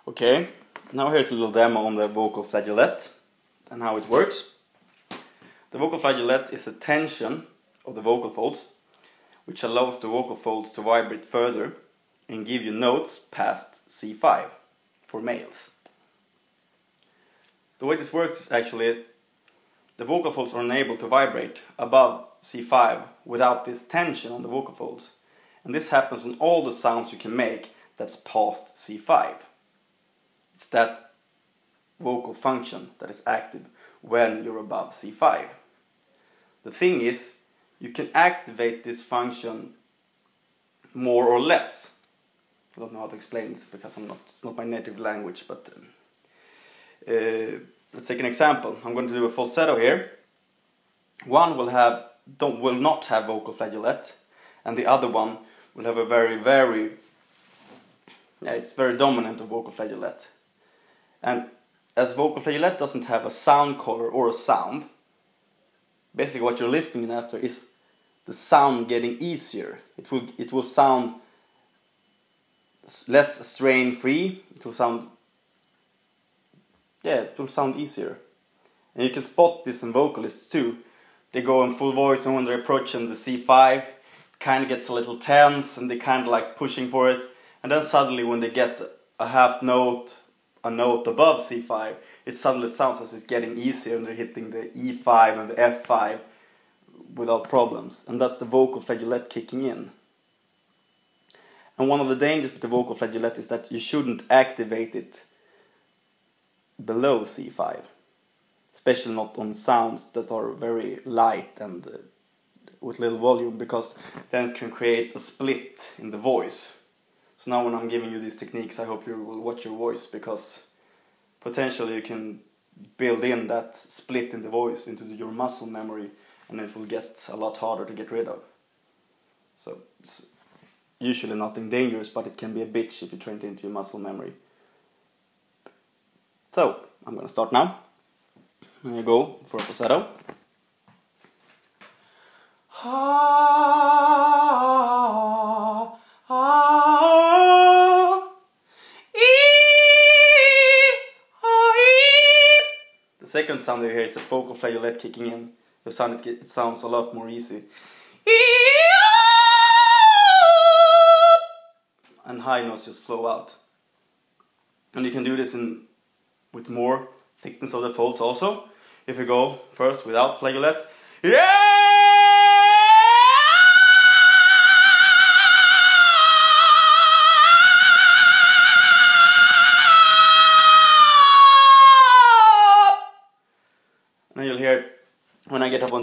Okay, now here's a little demo on the vocal flageolett and how it works. The vocal flageolett is a tension of the vocal folds, which allows the vocal folds to vibrate further and give you notes past C5 for males. The way this works is actually the vocal folds are unable to vibrate above C5 without this tension on the vocal folds. And this happens on all the sounds you can make that's past C5. It's that vocal function that is active when you're above C5. The thing is, you can activate this function more or less. I don't know how to explain this because it's not my native language, but let's take an example. I'm going to do a falsetto here. One will not have vocal flageolett, and the other one will have a very dominant of vocal flageolett. And as vocal flageolett doesn't have a sound color or a sound, basically what you're listening after is the sound getting easier. It will sound less strain free. It will sound easier. And you can spot this in vocalists too. They go in full voice, and when they're approaching the C5, it kind of gets a little tense and they kind of like pushing for it. And then suddenly when they get a half note, a note above C5, it suddenly sounds as it's getting easier and they're hitting the E5 and the F5 without problems. And that's the vocal flageolett kicking in. And one of the dangers with the vocal flageolett is that you shouldn't activate it below C5. Especially not on sounds that are very light and with little volume, because then it can create a split in the voice. So now when I'm giving you these techniques, I hope you will watch your voice, because potentially you can build in that split in the voice into your muscle memory, and it will get a lot harder to get rid of. So it's usually nothing dangerous, but it can be a bitch if you train it into your muscle memory. So I'm going to start now. I'm going to go for a falsetto. The second sound you hear is the vocal flageolett kicking in. It sounds a lot more easy. And high notes just flow out. And you can do this with more thickness of the folds also. If you go first without flageolett, and then you'll hear when I get up on